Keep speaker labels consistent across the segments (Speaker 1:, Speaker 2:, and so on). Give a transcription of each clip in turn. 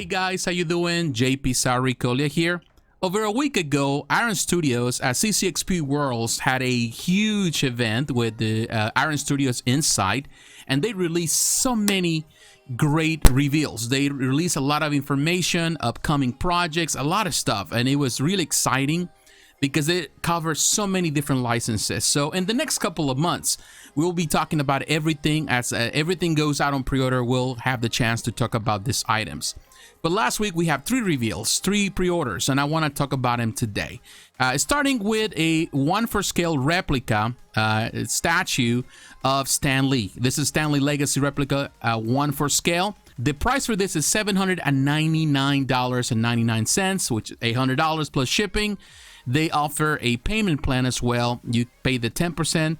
Speaker 1: Hey guys, how you doing? jpsarrireviews here. Over a week ago, Iron Studios at CCXP Worlds had a huge event with the Iron Studios Insight, and they released so many great reveals. They released a lot of information, upcoming projects, a lot of stuff, and it was really exciting because it covers so many different licenses. So in the next couple of months, we'll be talking about everything. As everything goes out on pre-order, we'll have the chance to talk about these items. But last week we have 3 reveals, 3 pre-orders, and I want to talk about them today. Starting with a 1-for-scale replica statue of Stan Lee. This is Stan Lee Legacy Replica 1-for-scale. The price for this is $799.99, which is $800 plus shipping. They offer a payment plan as well. You pay the 10%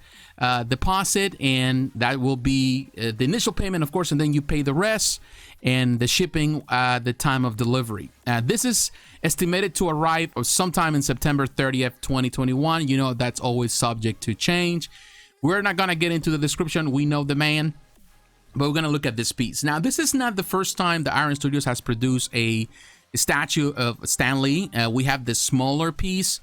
Speaker 1: deposit, and that will be the initial payment, of course, and then you pay the rest and the shipping at the time of delivery. This is estimated to arrive sometime in September 30th, 2021. You know, that's always subject to change. We're not going to get into the description. We know the man, but we're going to look at this piece. Now, this is not the first time the Iron Studios has produced a statue of Stan Lee. We have this smaller piece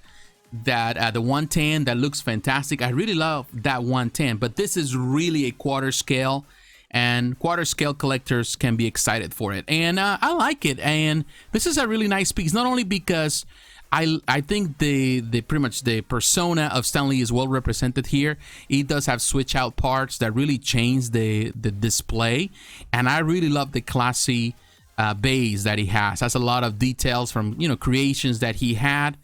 Speaker 1: that the 110 that looks fantastic. I really love that 110, but this is really a quarter scale, and quarter scale collectors can be excited for it, and I like it. And this is a really nice piece, not only because I think the pretty much the persona of Stan Lee is well represented here. It does have switch out parts that really change the display, and I really love the classy base that he has a lot of details from, you know, creations that he had.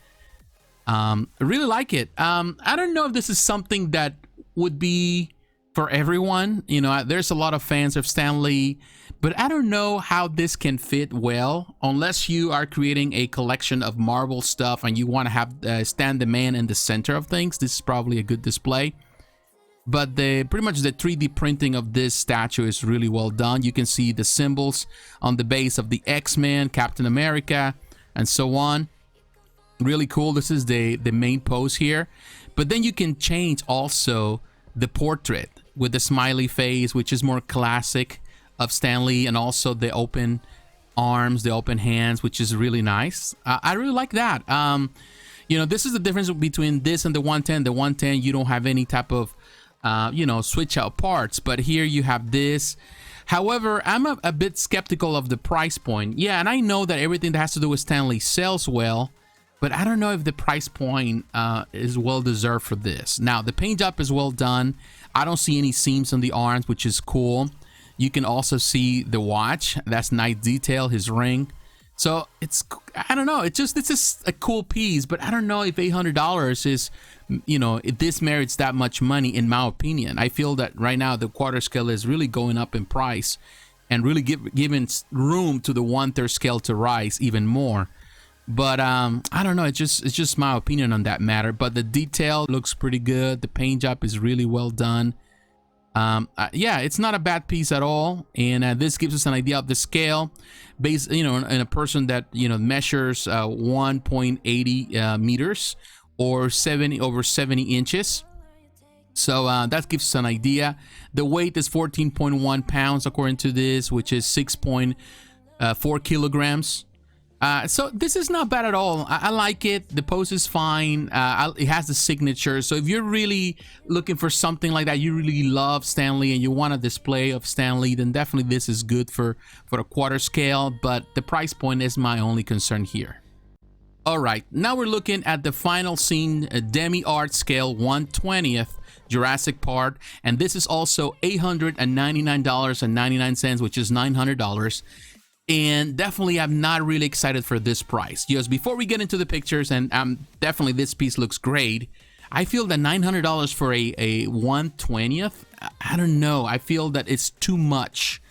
Speaker 1: I really like it. I don't know if this is something that would be for everyone. You know, there's a lot of fans of Stan Lee, but I don't know how this can fit well unless you are creating a collection of Marvel stuff and you want to have Stan the Man in the center of things. This is probably a good display. But pretty much the 3D printing of this statue is really well done. You can see the symbols on the base of the X-Men, Captain America, and so on. Really cool. This is the main pose here. But then you can change also the portrait with the smiley face, which is more classic of Stan Lee, and also the open arms, the open hands, which is really nice. I really like that. You know, this is the difference between this and the 110. The 110, you don't have any type of you know, switch out parts, but here you have this. However, I'm a bit skeptical of the price point. Yeah, and I know that everything that has to do with Stan Lee sells well, but I don't know if the price point is well deserved for this. Now, the paint job is well done. I don't see any seams on the arms, which is cool. You can also see the watch. That's nice detail, his ring. So it's, I don't know, it's just a cool piece, but I don't know if $800 is, you know, if this merits that much money, in my opinion. I feel that right now the quarter scale is really going up in price and really giving room to the 1/3 scale to rise even more. But I don't know, it's just my opinion on that matter. But the detail looks pretty good. The paint job is really well done. Yeah, it's not a bad piece at all, and this gives us an idea of the scale based, you know, in a person that, you know, measures 1.80 meters or over 70 inches. So that gives us an idea. The weight is 14.1 pounds according to this, which is 6.4 kilograms. So this is not bad at all. I like it. The pose is fine. It has the signature. So if you're really looking for something like that, you really love Stan Lee and you want a display of Stan Lee, then definitely this is good for a quarter scale. But the price point is my only concern here. All right, now we're looking at the final scene, Demi art scale 1/20th Jurassic part, and this is also $899.99, which is $900. And definitely I'm not really excited for this price. Just before we get into the pictures, and definitely this piece looks great, I feel that $900 for a 1/20th, I don't know, I feel that it's too much.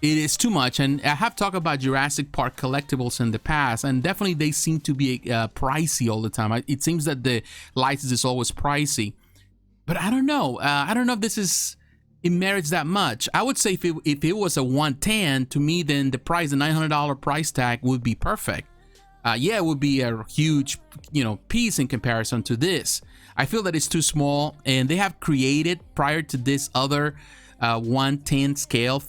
Speaker 1: It is too much. And I have talked about Jurassic Park collectibles in the past, and definitely they seem to be pricey all the time. It seems that the license is always pricey, but I don't know. I don't know if this is, it merits that much. I would say if it was a 110, to me, then the price, the $900 price tag would be perfect. Yeah, it would be a huge, you know, piece in comparison to this. I feel that it's too small, and they have created prior to this other 1/10 scale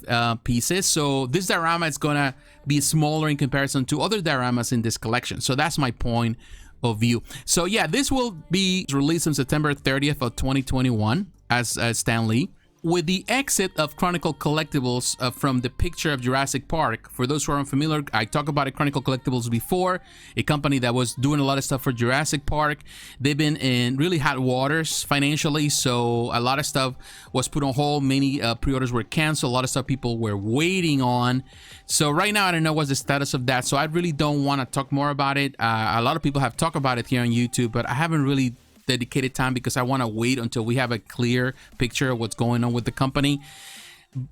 Speaker 1: pieces. So this diorama is gonna be smaller in comparison to other dioramas in this collection. So that's my point of view. So yeah, this will be released on September 30th of 2021 as Stan Lee. With the exit of Chronicle Collectibles from the picture of Jurassic Park, for those who are unfamiliar, I talked about Chronicle Collectibles before, a company that was doing a lot of stuff for Jurassic Park. They've been in really hot waters financially, so a lot of stuff was put on hold. Many pre-orders were canceled. A lot of stuff people were waiting on. So right now, I don't know what's the status of that, so I really don't want to talk more about it. A lot of people have talked about it here on YouTube, but I haven't really dedicated time because I want to wait until we have a clear picture of what's going on with the company.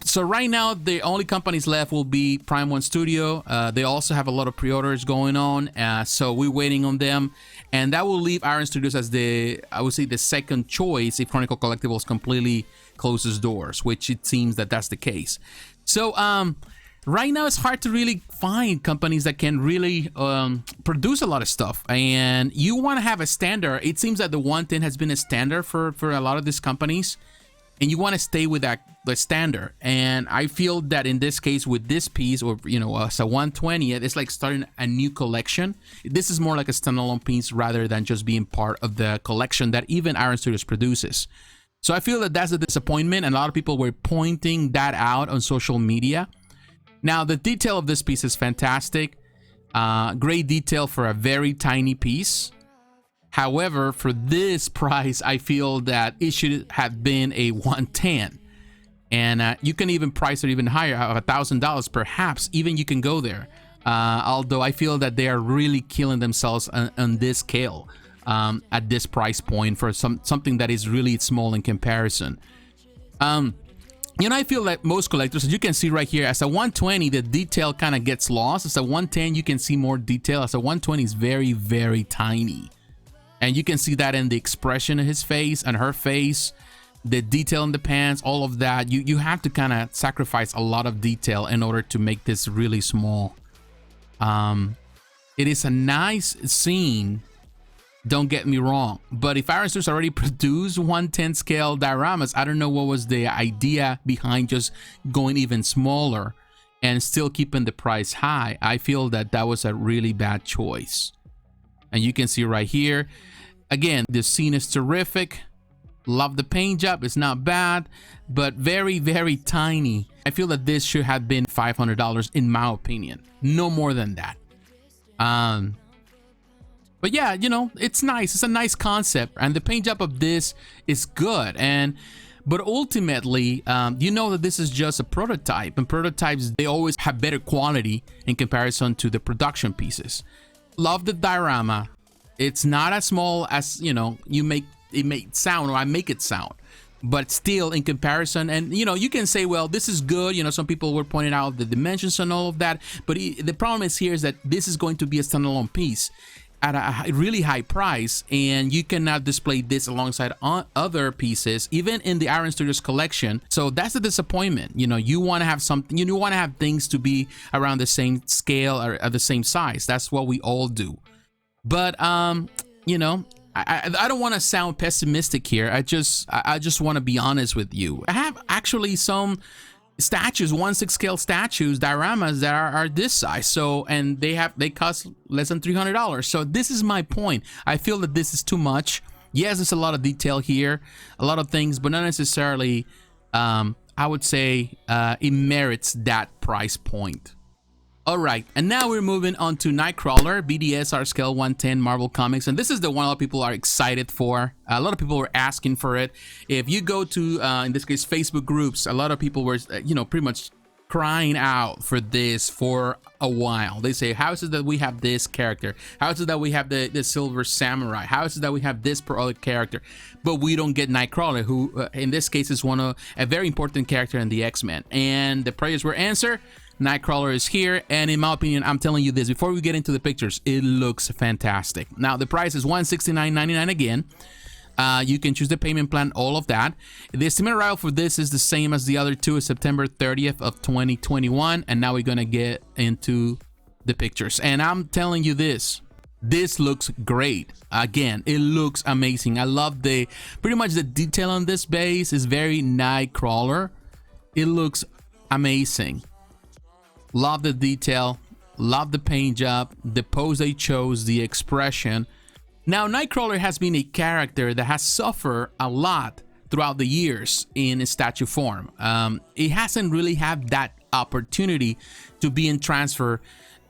Speaker 1: So right now, the only companies left will be Prime One Studio. They also have a lot of pre-orders going on, so we're waiting on them, and that will leave Iron Studios as I would say, the second choice if Chronicle Collectibles completely closes doors, which it seems that that's the case. So right now, it's hard to really find companies that can really produce a lot of stuff, and you want to have a standard. It seems that the 1/10 has been a standard for a lot of these companies, and you want to stay with the standard. And I feel that in this case, with this piece, or as a 1/20, it's like starting a new collection. This is more like a standalone piece rather than just being part of the collection that even Iron Studios produces. So I feel that that's a disappointment, and a lot of people were pointing that out on social media. Now, the detail of this piece is fantastic. Great detail for a very tiny piece. However, for this price, I feel that it should have been a 1/10. And you can even price it even higher, $1,000 perhaps. Even you can go there. Although I feel that they are really killing themselves on this scale at this price point for something that is really small in comparison. I feel like most collectors, as you can see right here, as a 1/20, the detail kind of gets lost. As a 1/10, you can see more detail. As a 1/20 is very, very tiny. And you can see that in the expression of his face and her face, the detail in the pants, all of that. You have to kind of sacrifice a lot of detail in order to make this really small. It is a nice scene. Don't get me wrong, but if Iron Studios already produced 1/10 scale dioramas, I don't know what was the idea behind just going even smaller and still keeping the price high. I feel that that was a really bad choice. And you can see right here, again, the scene is terrific. Love the paint job. It's not bad, but very, very tiny. I feel that this should have been $500 in my opinion. No more than that. But yeah, it's nice. It's a nice concept, and the paint job of this is good. But ultimately, that this is just a prototype, and prototypes, they always have better quality in comparison to the production pieces. Love the diorama. It's not as small as you make it sound, or I make it sound. But still, in comparison, and you can say, well, this is good. Some people were pointing out the dimensions and all of that. But the problem is that this is going to be a standalone piece at a really high price, and you cannot display this alongside other pieces, even in the Iron Studios collection. So that's the disappointment. You want to have something, you want to have things to be around the same scale or at the same size. That's what we all do. But I don't want to sound pessimistic here. I just want to be honest with you. I have actually some statues, 1/6 scale statues, dioramas that are this size. So, and they cost less than $300. So this is my point. I feel that this is too much. Yes, there's a lot of detail here, a lot of things, but not necessarily, I would say, it merits that price point. All right, and now we're moving on to Nightcrawler, BDSR scale 1/10 Marvel Comics, and this is the one a lot of people are excited for. A lot of people were asking for it. If you go to, in this case, Facebook groups, a lot of people were, pretty much crying out for this for a while. They say, how is it that we have this character? How is it that we have the Silver Samurai? How is it that we have this other character, but we don't get Nightcrawler, who in this case is a very important character in the X-Men? And the prayers were answered. Nightcrawler is here, and in my opinion, I'm telling you this, before we get into the pictures, it looks fantastic. Now, the price is $169.99 again. You can choose the payment plan, all of that. The estimated arrival for this is the same as the other two, is September 30th of 2021, and now we're gonna get into the pictures. And I'm telling you this looks great. Again, it looks amazing. I love pretty much the detail on this base is very Nightcrawler. It looks amazing. Love the detail, love the paint job, the pose they chose, the expression. Now, Nightcrawler has been a character that has suffered a lot throughout the years in statue form. It hasn't really had that opportunity to be in transfer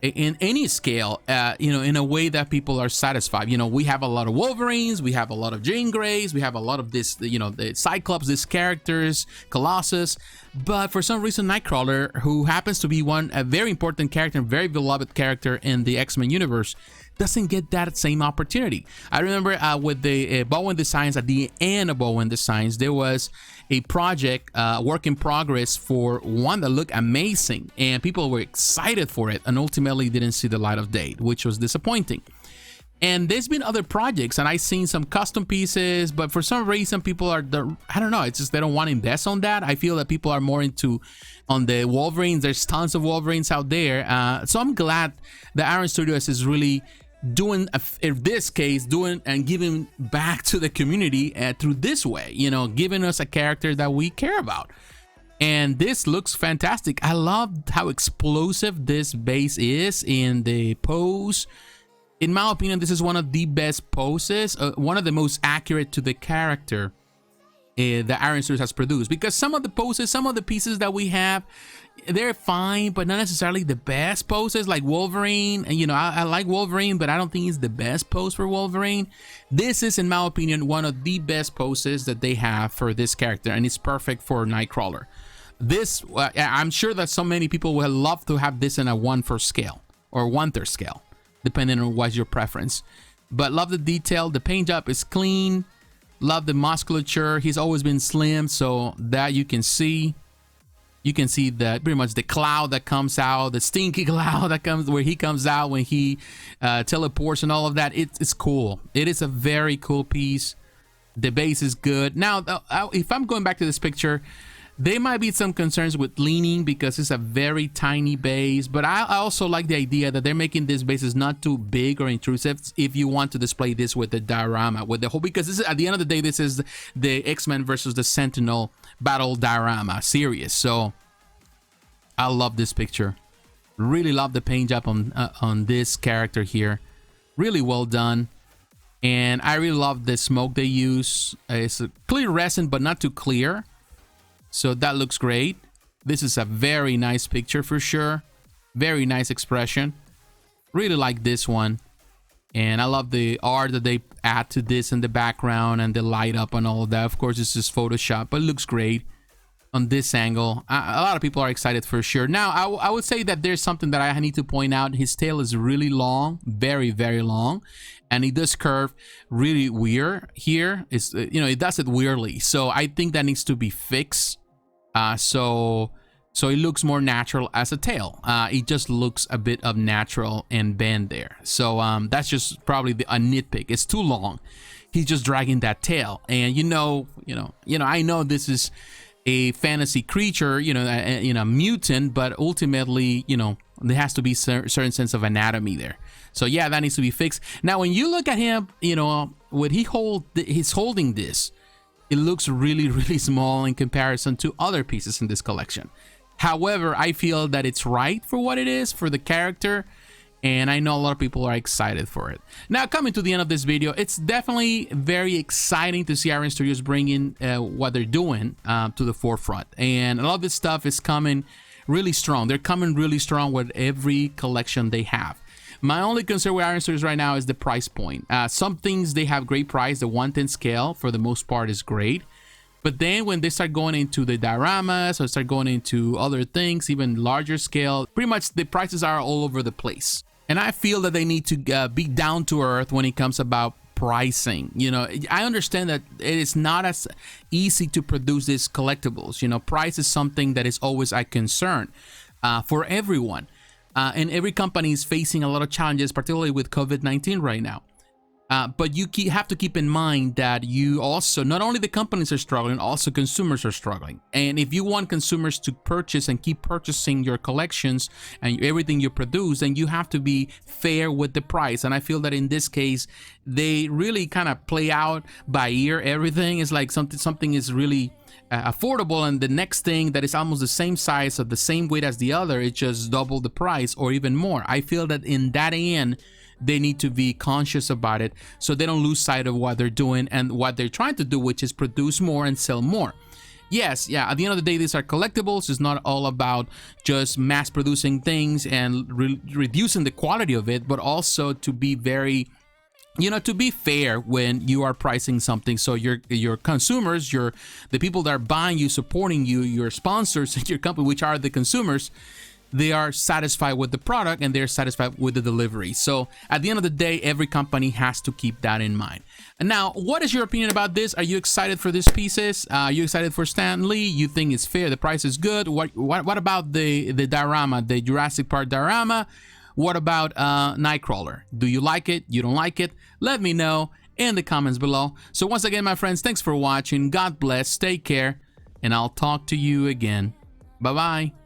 Speaker 1: in any scale, in a way that people are satisfied. We have a lot of Wolverines, we have a lot of Jean Greys, we have a lot of this, the Cyclops, these characters, Colossus, but for some reason Nightcrawler, who happens to be a very important character, very beloved character in the X-Men universe, doesn't get that same opportunity. I remember with the Bowen Designs, at the end of Bowen Designs, there was a project, work in progress, for one that looked amazing, and people were excited for it, and ultimately didn't see the light of day, which was disappointing. And there's been other projects, and I've seen some custom pieces, but for some reason people I don't know, it's just they don't want to invest on that. I feel that people are more on the Wolverines. There's tons of Wolverines out there. So I'm glad that Iron Studios is really doing, in this case, and giving back to the community through this way, giving us a character that we care about. And this looks fantastic. I love how explosive this base is in the pose. In my opinion, this is one of the best poses, one of the most accurate to the character that Iron Studios has produced. Because some of the poses, some of the pieces that we have, they're fine, but not necessarily the best poses, like Wolverine. And I like Wolverine, but I don't think it's the best pose for Wolverine. This is, in my opinion, one of the best poses that they have for this character, and it's perfect for Nightcrawler. This, I'm sure that so many people would love to have this in a 1/4 scale or 1/3 scale, depending on what's your preference. But love the detail. The paint job is clean. Love the musculature. He's always been slim, so that you can see. You can see that pretty much the cloud that comes out, the stinky cloud that comes where he comes out when he teleports and all of that. It's cool. It is a very cool piece. The base is good. Now, if I'm going back to this picture, there might be some concerns with leaning because it's a very tiny base, but I also like the idea that they're making this bases not too big or intrusive if you want to display this with the diorama, with the whole, because this is, at the end of the day, this is the X-Men versus the Sentinel battle diorama series. So I love this picture. Really love the paint job on this character here. Really well done. And I really love the smoke they use. It's a clear resin, but not too clear. So that looks great. This is a very nice picture for sure. Very nice expression. Really like this one. And I love the art that they add to this in the background and the light up and all of that. Of course, this is Photoshop, but it looks great on this angle. A lot of people are excited for sure. Now, I would say that there's something that I need to point out. His tail is really long, very, very long. And it does curve really weird here. It's, it does it weirdly. So I think that needs to be fixed. So it looks more natural as a tail. It just looks a bit unnatural and bend there. So that's just probably a nitpick. It's too long. He's just dragging that tail, and I know this is a fantasy creature, a mutant, but ultimately, there has to be certain sense of anatomy there. So yeah, that needs to be fixed. Now, when you look at him, when he's holding this, it looks really, really small in comparison to other pieces in this collection. However, I feel that it's right for what it is, for the character, and I know a lot of people are excited for it. Now, coming to the end of this video, it's definitely very exciting to see Iron Studios bringing what they're doing to the forefront. And a lot of this stuff is coming really strong. They're coming really strong with every collection they have. My only concern with Iron Studios right now is the price point. Some things they have great price. The 1/10 scale, for the most part, is great. But then when they start going into the dioramas or start going into other things, even larger scale, pretty much the prices are all over the place. And I feel that they need to be down to earth when it comes about pricing. I understand that it is not as easy to produce these collectibles. Price is something that is always a concern for everyone. And every company is facing a lot of challenges, particularly with COVID-19 right now. But you have to keep in mind that you also, not only the companies are struggling, also consumers are struggling. And if you want consumers to purchase and keep purchasing your collections and everything you produce, then you have to be fair with the price. And I feel that in this case, they really kind of play out by ear. Everything is like something is really affordable, and the next thing that is almost the same size or the same weight as the other, it's just double the price or even more. I feel that in that end, they need to be conscious about it so they don't lose sight of what they're doing and what they're trying to do, which is produce more and sell more. Yes, yeah, at the end of the day, these are collectibles. It's not all about just mass producing things and reducing the quality of it, but also to be very, to be fair when you are pricing something, so your consumers, the people that are buying you, supporting you, your sponsors and your company, which are the consumers, they are satisfied with the product and they're satisfied with the delivery. So at the end of the day, every company has to keep that in mind. And now, what is your opinion about this? Are you excited for these pieces? Are you excited for Stan Lee? You think it's fair? The price is good? What about the diorama, the Jurassic Park diorama? What about Nightcrawler? Do you like it? You don't like it? Let me know in the comments below. So once again, my friends, thanks for watching. God bless. Take care. And I'll talk to you again. Bye-bye.